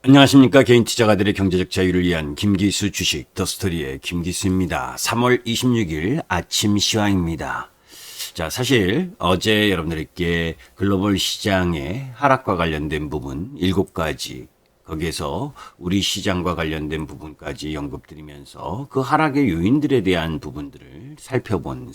안녕하십니까. 개인 투자가들의 경제적 자유를 위한 김기수 주식 더스토리의 김기수입니다. 3월 26일 아침 시황입니다. 자, 사실 어제 여러분들께 글로벌 시장의 하락과 관련된 부분 7가지, 거기에서 우리 시장과 관련된 부분까지 언급드리면서 그 하락의 요인들에 대한 부분들을 살펴본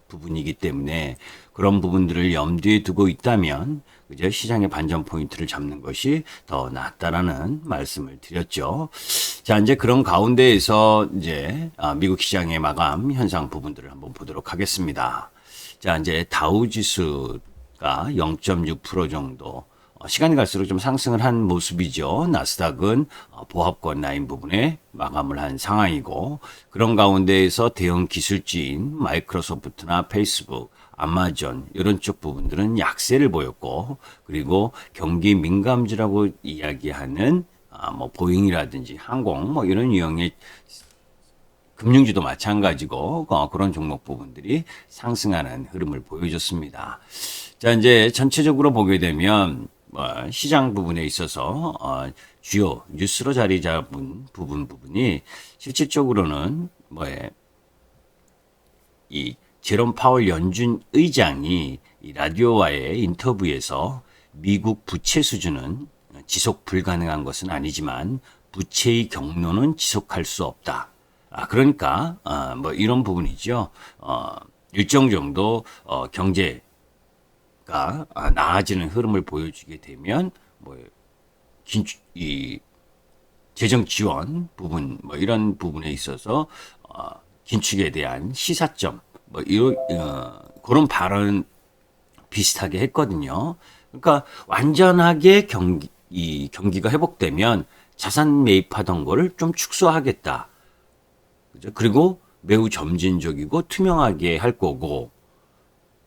부분이기 때문에 그런 부분들을 염두에 두고 있다면 그죠? 시장의 반전 포인트를 잡는 것이 더 낫다라는 말씀을 드렸죠. 자, 이제 그런 가운데에서 이제 미국 시장의 마감 현상 부분들을 한번 보도록 하겠습니다. 자, 이제 다우 지수가 0.6% 정도 시간이 갈수록 좀 상승을 한 모습이죠. 나스닥은 보합권 라인 부분에 마감을 한 상황이고, 그런 가운데에서 대형 기술주인 마이크로소프트나 페이스북, 아마존 이런 쪽 부분들은 약세를 보였고, 그리고 경기 민감주라고 이야기하는 뭐 보잉이라든지 항공 뭐 이런 유형의 금융주도 마찬가지고 그런 종목 부분들이 상승하는 흐름을 보여줬습니다. 자, 이제 전체적으로 보게 되면 시장 부분에 있어서 주요 뉴스로 자리 잡은 부분이 실질적으로는 이 제롬 파월 연준 의장이 이 라디오와의 인터뷰에서 미국 부채 수준은 지속 불가능한 것은 아니지만 부채의 경로는 지속할 수 없다. 그러니까 뭐 이런 부분이죠. 일정 정도 경제가 나아지는 흐름을 보여주게 되면 이 재정 지원 부분 이런 부분에 있어서 긴축에 대한 시사점 그런 발언 비슷하게 했거든요. 그러니까 완전하게 경기가 회복되면 자산 매입하던 거를 좀 축소하겠다. 그죠? 그리고 매우 점진적이고 투명하게 할 거고,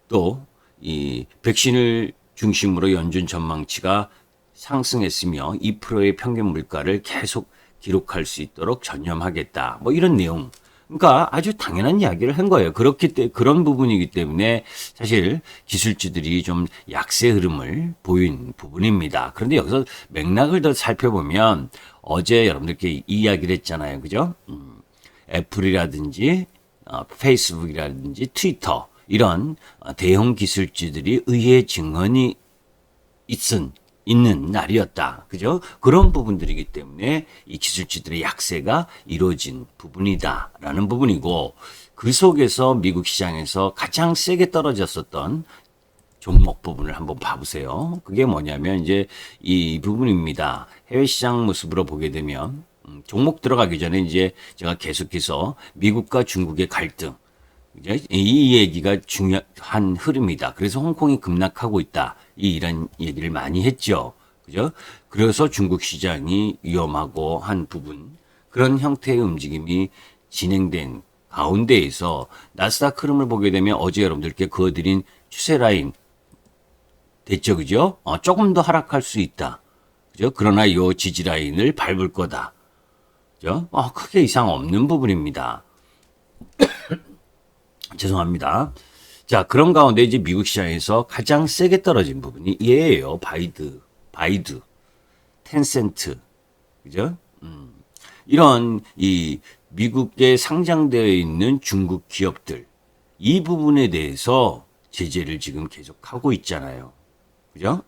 또 이 백신을 중심으로 연준 전망치가 상승했으며 2%의 평균 물가를 계속 기록할 수 있도록 전념하겠다. 뭐 이런 내용. 그러니까 아주 당연한 이야기를 한 거예요. 그런 부분이기 때문에 사실 기술주들이 좀 약세 흐름을 보인 부분입니다. 그런데 여기서 맥락을 더 살펴보면 어제 여러분들께 이 이야기를 했잖아요. 그죠? 애플이라든지 페이스북이라든지 트위터 이런 대형 기술주들이 의회 증언이 있는 날이었다. 그죠? 그런 부분들이기 때문에 이 기술주들의 약세가 이루어진 부분이다라는 부분이고, 그 속에서 미국 시장에서 가장 세게 떨어졌었던 종목 부분을 한번 봐보세요. 그게 뭐냐면 이제 이 부분입니다. 해외 시장 모습으로 보게 되면 종목 들어가기 전에 이제 제가 계속해서 미국과 중국의 갈등, 이 얘기가 중요한 흐름이다. 그래서 홍콩이 급락하고 있다. 이런 얘기를 많이 했죠. 그죠? 그래서 중국 시장이 위험하고 한 부분, 그런 형태의 움직임이 진행된 가운데에서 나스닥 흐름을 보게 되면 어제 여러분들께 그어드린 추세 라인 됐죠. 그죠? 조금 더 하락할 수 있다. 그죠? 그러나 이 지지 라인을 밟을 거다. 그죠? 크게 이상 없는 부분입니다. 죄송합니다. 자, 그런 가운데 이제 미국 시장에서 가장 세게 떨어진 부분이 얘예요. 바이두, 텐센트, 그죠? 이런 이 미국에 상장되어 있는 중국 기업들, 이 부분에 대해서 제재를 지금 계속하고 있잖아요. 그죠?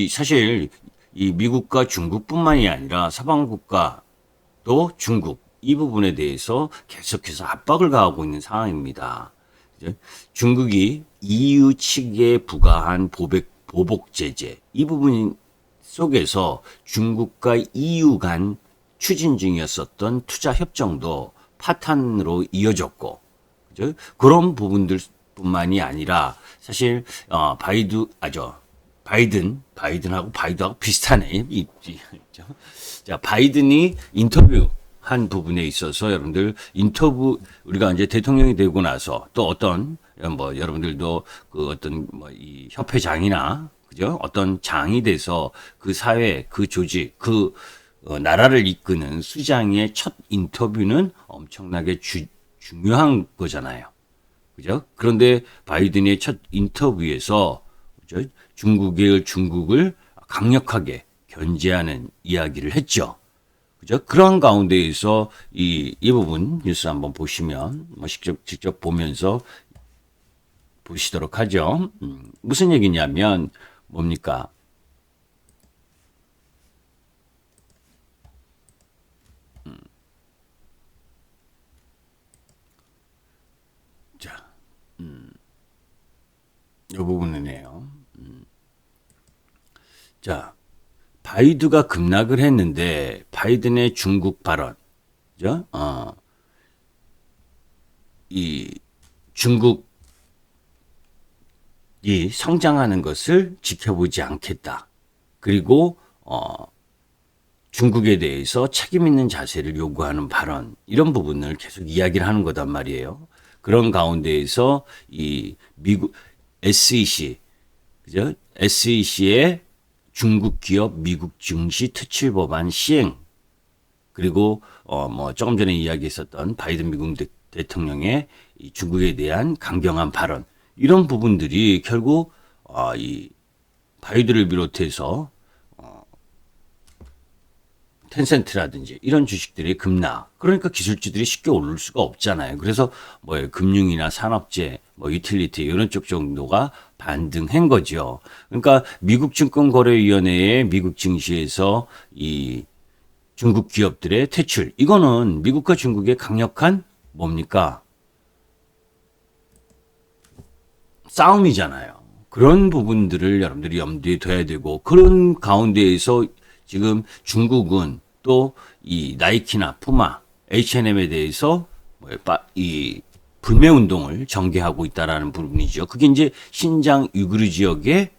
사실 이 미국과 중국뿐만이 아니라 서방 국가도 중국 이 부분에 대해서 계속해서 압박을 가하고 있는 상황입니다. 중국이 EU 측에 부과한 보복 제재 이 부분 속에서 중국과 EU 간 추진 중이었었던 투자 협정도 파탄으로 이어졌고, 그죠? 그런 부분들뿐만이 아니라 사실 바이든하고 비슷하네. 자, 바이든이 인터뷰 한 부분에 있어서 여러분들 우리가 이제 대통령이 되고 나서 또 어떤 여러분들도 그 어떤 이 협회장이나 그죠? 어떤 장이 돼서 그 사회, 그 조직, 그 나라를 이끄는 수장의 첫 인터뷰는 엄청나게 중요한 거잖아요. 그죠? 그런데 바이든의 첫 인터뷰에서 그죠? 중국을 강력하게 견제하는 이야기를 했죠. 그죠? 그런 가운데에서 이 부분 뉴스 한번 보시면 뭐 직접 보면서 보시도록 하죠. 무슨 얘기냐면 뭡니까? 자, 이 부분이네요. 자, 바이두가 급락을 했는데 바이든의 중국 발언, 그죠? 이 중국이 성장하는 것을 지켜보지 않겠다. 그리고 중국에 대해서 책임 있는 자세를 요구하는 발언, 이런 부분을 계속 이야기를 하는 거단 말이에요. 그런 가운데에서 이 미국 SEC, 그죠? SEC의 중국 기업 미국 증시 특칠 법안 시행, 그리고 뭐 조금 전에 이야기했었던 바이든 미국 대통령의 이 중국에 대한 강경한 발언, 이런 부분들이 결국 이 바이든을 비롯해서 텐센트라든지 이런 주식들이 급락. 그러니까 기술주들이 쉽게 오를 수가 없잖아요. 그래서 뭐 금융이나 산업재, 뭐 유틸리티 이런 쪽 정도가 반등한 거죠. 그러니까 미국 증권거래위원회의 미국 증시에서 이 중국 기업들의 퇴출, 이거는 미국과 중국의 강력한 뭡니까? 싸움이잖아요. 그런 부분들을 여러분들이 염두에 둬야 되고, 그런 가운데에서 지금 중국은 또 이 나이키나 푸마, H&M에 대해서 이 불매 운동을 전개하고 있다라는 부분이죠. 그게 이제 신장 위구르 지역의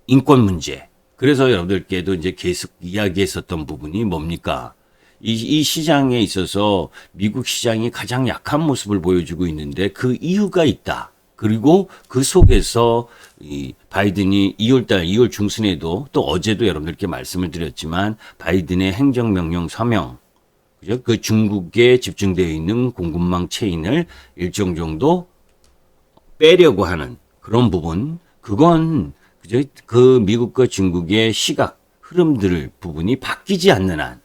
인권 문제. 그래서 여러분들께도 이제 계속 이야기했었던 부분이 뭡니까? 이 시장에 있어서 미국 시장이 가장 약한 모습을 보여주고 있는데 그 이유가 있다. 그리고 그 속에서 이 바이든이 2월 중순에도 또 어제도 여러분들께 말씀을 드렸지만 바이든의 행정명령 서명, 그죠? 그 중국에 집중되어 있는 공급망 체인을 일정 정도 빼려고 하는 그런 부분, 그건 그죠? 그 미국과 중국의 시각 흐름들 부분이 바뀌지 않는 한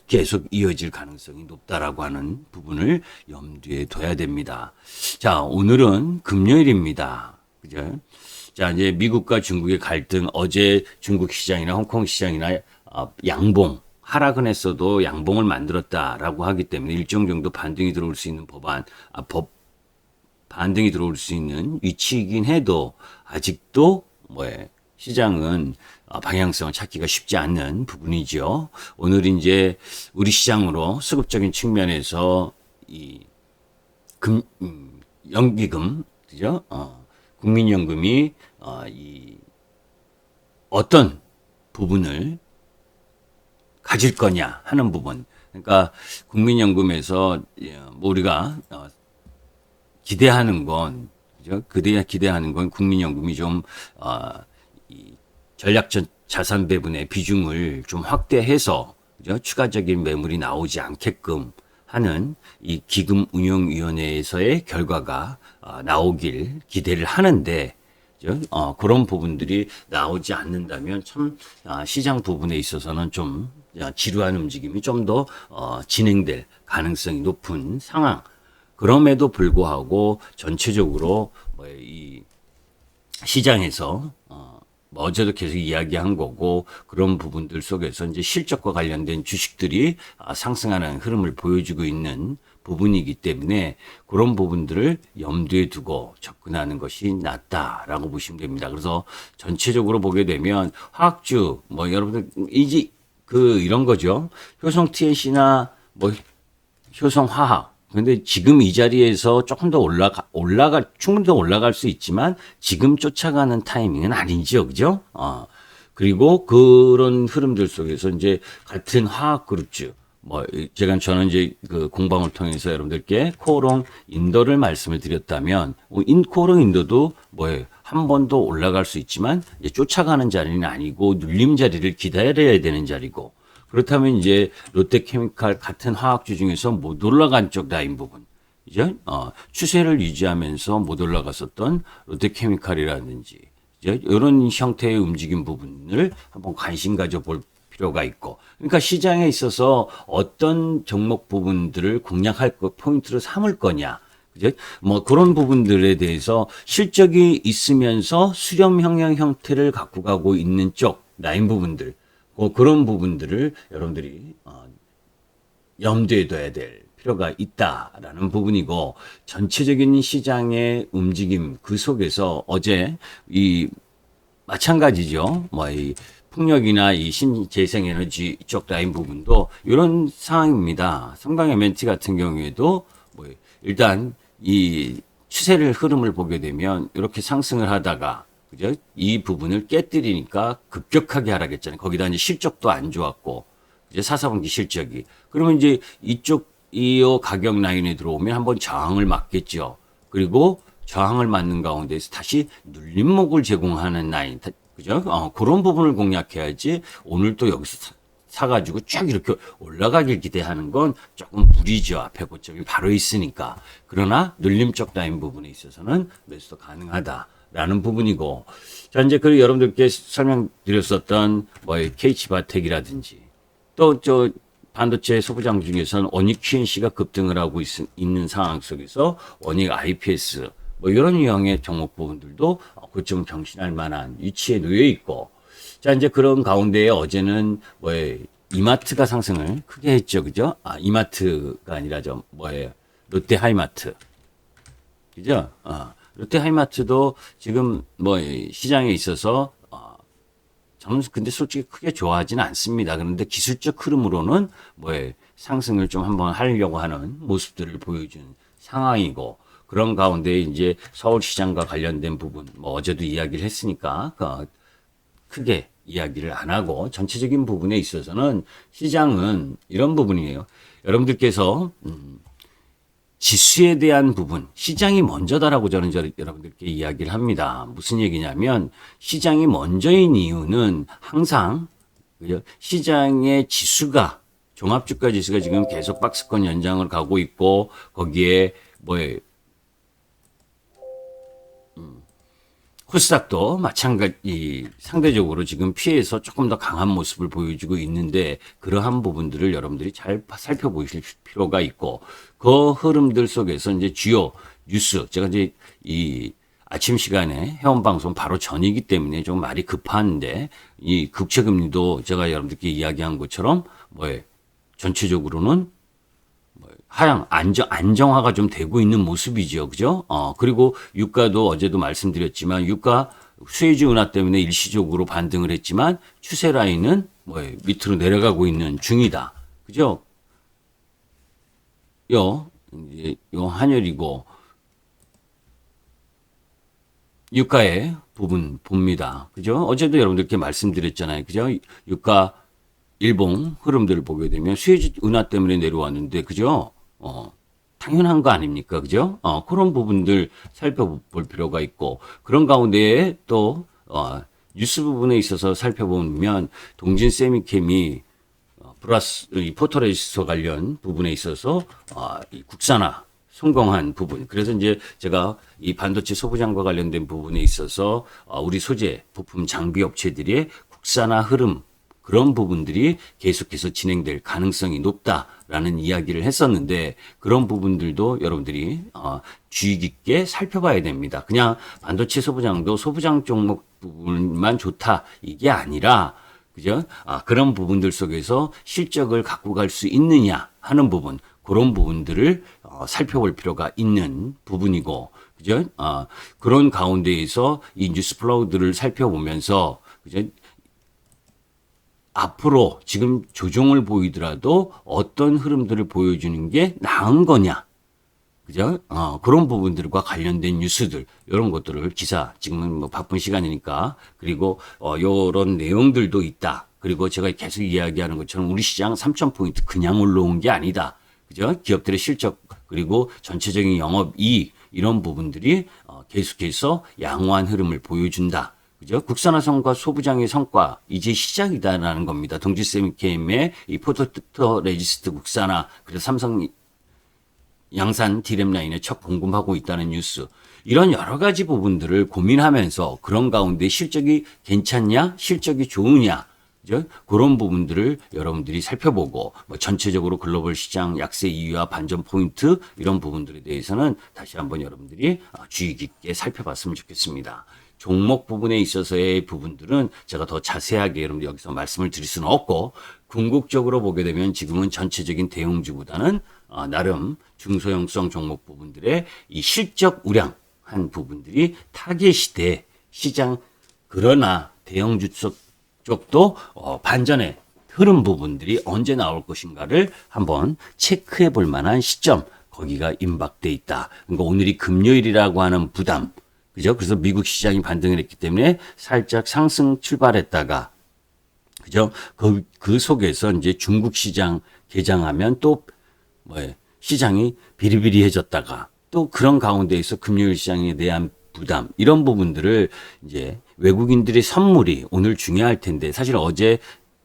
계속 이어질 가능성이 높다라고 하는 부분을 염두에 둬야 됩니다. 자, 오늘은 금요일입니다. 그죠? 자, 이제 미국과 중국의 갈등, 어제 중국 시장이나 홍콩 시장이나 양봉, 하락은 했어도 양봉을 만들었다라고 하기 때문에 일정 정도 반등이 들어올 수 있는 반등이 들어올 수 있는 위치이긴 해도 아직도 시장은 방향성을 찾기가 쉽지 않는 부분이죠. 오늘 이제 우리 시장으로 수급적인 측면에서 이 연기금, 그죠? 국민연금이 이 어떤 부분을 가질 거냐 하는 부분. 그러니까 국민연금에서 뭐 우리가 기대하는 건, 그죠? 기대하는 건 국민연금이 좀 이 전략적 자산 배분의 비중을 좀 확대해서, 그죠? 추가적인 매물이 나오지 않게끔 하는 이 기금운용위원회에서의 결과가 나오길 기대를 하는데, 그죠? 그런 부분들이 나오지 않는다면 참 시장 부분에 있어서는 좀 지루한 움직임이 좀 더 진행될 가능성이 높은 상황. 그럼에도 불구하고 전체적으로 이 시장에서 어제도 계속 이야기한 거고, 그런 부분들 속에서 이제 실적과 관련된 주식들이 상승하는 흐름을 보여주고 있는 부분이기 때문에 그런 부분들을 염두에 두고 접근하는 것이 낫다라고 보시면 됩니다. 그래서 전체적으로 보게 되면 화학주, 여러분들 이제 이런 거죠. 효성 TNC나 효성화학. 근데 지금 이 자리에서 조금 더 충분히 더 올라갈 수 있지만 지금 쫓아가는 타이밍은 아니죠. 그죠? 그리고 그런 흐름들 속에서 이제 같은 화학 그룹주, 저는 이제 그 공방을 통해서 여러분들께 코오롱 인도를 말씀을 드렸다면, 코오롱 인도도 한 번 더 올라갈 수 있지만 이제 쫓아가는 자리는 아니고 눌림 자리를 기다려야 되는 자리고, 그렇다면 이제 롯데케미칼 같은 화학주 중에서 못 올라간 쪽 라인 부분, 이제 추세를 유지하면서 못 올라갔었던 롯데케미칼이라든지 이런 형태의 움직임 부분을 한번 관심 가져볼 필요가 있고, 그러니까 시장에 있어서 어떤 종목 부분들을 공략할 거, 포인트로 삼을 거냐, 그죠? 뭐 그런 부분들에 대해서 실적이 있으면서 수렴 형형 형태를 갖고 가고 있는 쪽 라인 부분들, 그런 부분들을 여러분들이 염두에 둬야 될 필요가 있다라는 부분이고, 전체적인 시장의 움직임 그 속에서 어제 이 마찬가지죠. 뭐 이 풍력이나 이 신재생에너지 쪽 라인 부분도 이런 상황입니다. 성강 MNT 같은 경우에도 뭐 일단 이 추세를 흐름을 보게 되면 이렇게 상승을 하다가 그죠? 이 부분을 깨뜨리니까 급격하게 하락했잖아요. 거기다 이제 실적도 안 좋았고 이제 4사분기 실적이. 그러면 이제 이쪽 이 가격 라인에 들어오면 한번 저항을 맞겠죠. 그리고 저항을 맞는 가운데서 다시 눌림목을 제공하는 라인, 그죠? 그런 부분을 공략해야지 오늘 또 여기서 사가지고 쭉 이렇게 올라가길 기대하는 건 조금 무리죠. 앞에 고점이 바로 있으니까. 그러나 눌림적 라인 부분에 있어서는 매수도 가능하다라는 부분이고. 자, 이제 그 여러분들께 설명드렸었던 뭐 KH바텍이라든지 또 반도체 소부장 중에서는 원익 QNC가 급등을 하고 있는 상황 속에서 원익 IPS 뭐 이런 유형의 종목 부분들도 고점 경신할 만한 위치에 놓여 있고, 자 이제 그런 가운데에 어제는 뭐 이마트가 상승을 크게 했죠, 그죠? 이마트가 아니라 롯데 하이마트, 그죠? 롯데 하이마트도 지금 뭐 시장에 있어서 저는 근데 솔직히 크게 좋아하지는 않습니다. 그런데 기술적 흐름으로는 뭐 상승을 좀 한번 하려고 하는 모습들을 보여준 상황이고, 그런 가운데 이제 서울시장과 관련된 부분, 뭐 어제도 이야기를 했으니까 크게 이야기를 안 하고 전체적인 부분에 있어서는 시장은 이런 부분이에요. 여러분들께서 지수에 대한 부분, 시장이 먼저다라고 저는 여러분들께 이야기를 합니다. 무슨 얘기냐면 시장이 먼저인 이유는 항상 시장의 지수가, 종합주가 지수가 지금 계속 박스권 연장을 가고 있고, 거기에 코스닥도 마찬가지 상대적으로 지금 피해서 조금 더 강한 모습을 보여주고 있는데, 그러한 부분들을 여러분들이 잘 살펴보실 필요가 있고, 그 흐름들 속에서 이제 주요 뉴스, 제가 이제 이 아침 시간에 회원 방송 바로 전이기 때문에 좀 말이 급한데, 이 국채금리도 제가 여러분들께 이야기한 것처럼 전체적으로는 하향 안정화가 좀 되고 있는 모습이죠. 그죠? 그리고 유가도 어제도 말씀드렸지만 유가 수혜주 은하 때문에 일시적으로 반등을 했지만 추세 라인은 밑으로 내려가고 있는 중이다. 그죠? 요 한열이고, 유가의 부분 봅니다. 그죠? 어제도 여러분들께 말씀드렸잖아요. 그죠? 유가 일봉 흐름들을 보게 되면 수혜주 은하 때문에 내려왔는데, 그죠? 당연한 거 아닙니까? 그죠? 그런 부분들 살펴볼 필요가 있고, 그런 가운데에 또, 뉴스 부분에 있어서 살펴보면, 동진 세미캠이, 플러스, 이 포토레지스터 관련 부분에 있어서, 이 국산화 성공한 부분. 그래서 이제 제가 이 반도체 소부장과 관련된 부분에 있어서, 우리 소재, 부품 장비 업체들의 국산화 흐름, 그런 부분들이 계속해서 진행될 가능성이 높다라는 이야기를 했었는데, 그런 부분들도 여러분들이 주의 깊게 살펴봐야 됩니다. 그냥 반도체 소부장도 소부장 종목 부분만 좋다 이게 아니라, 그죠? 그런 부분들 속에서 실적을 갖고 갈 수 있느냐 하는 부분, 그런 부분들을 살펴볼 필요가 있는 부분이고, 그죠? 그런 가운데에서 이 뉴스 플로우들을 살펴보면서, 그죠? 앞으로 지금 조정을 보이더라도 어떤 흐름들을 보여주는 게 나은 거냐, 그죠? 그런 부분들과 관련된 뉴스들, 이런 것들을 기사, 지금은 뭐 바쁜 시간이니까, 그리고 요런 내용들도 있다. 그리고 제가 계속 이야기하는 것처럼 우리 시장 3,000포인트 그냥 올라온 게 아니다. 그죠? 기업들의 실적, 그리고 전체적인 영업이익, 이런 부분들이 계속해서 양호한 흐름을 보여준다. 그죠? 국산화성과 소부장의 성과, 이제 시작이다라는 겁니다. 동지세미캠의 이 포토레지스트 국산화, 그래서 삼성 양산 디램 라인에 첫 공급하고 있다는 뉴스. 이런 여러 가지 부분들을 고민하면서 그런 가운데 실적이 괜찮냐, 실적이 좋으냐, 그죠? 그런 부분들을 여러분들이 살펴보고 뭐 전체적으로 글로벌 시장 약세 이유와 반전 포인트 이런 부분들에 대해서는 다시 한번 여러분들이 주의 깊게 살펴봤으면 좋겠습니다. 종목 부분에 있어서의 부분들은 제가 더 자세하게 여러분들 여기서 말씀을 드릴 수는 없고 궁극적으로 보게 되면 지금은 전체적인 대형주보다는 나름 중소형성 종목 부분들의 이 실적 우량한 부분들이 타겟이 돼 시장 그러나 대형주 쪽도 반전의 흐름 부분들이 언제 나올 것인가를 한번 체크해 볼 만한 시점 거기가 임박돼 있다. 그러니까 오늘이 금요일이라고 하는 부담 그죠? 그래서 미국 시장이 반등을 했기 때문에 살짝 상승 출발했다가 그죠? 그 속에서 이제 중국 시장 개장하면 또 시장이 비리비리해졌다가 또 그런 가운데에서 금요일 시장에 대한 부담 이런 부분들을 이제 외국인들의 선물이 오늘 중요할 텐데 사실 어제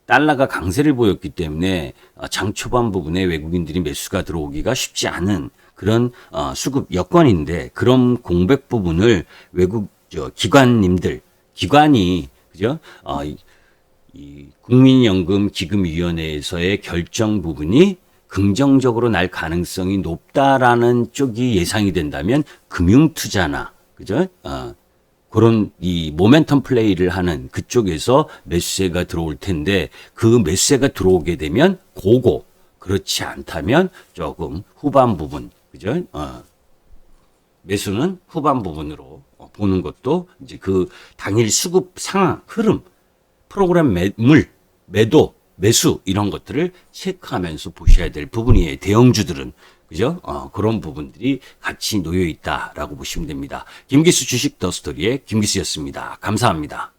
달러가 강세를 보였기 때문에 장 초반 부분에 외국인들이 매수가 들어오기가 쉽지 않은 그런 수급 여건인데 그런 공백 부분을 외국 기관이 그죠? 이 국민연금 기금위원회에서의 결정 부분이 긍정적으로 날 가능성이 높다라는 쪽이 예상이 된다면 금융투자나 그죠? 그런 이 모멘텀 플레이를 하는 그쪽에서 매수세가 들어올 텐데 그 매수세가 들어오게 되면 고고 그렇지 않다면 조금 후반 부분 그죠? 매수는 후반 부분으로 보는 것도 이제 그 당일 수급 상황 흐름 프로그램 매도 매수 이런 것들을 체크하면서 보셔야 될 부분이에요. 대형주들은 그죠? 그런 부분들이 같이 놓여 있다라고 보시면 됩니다. 김기수 주식 더 스토리의 김기수였습니다. 감사합니다.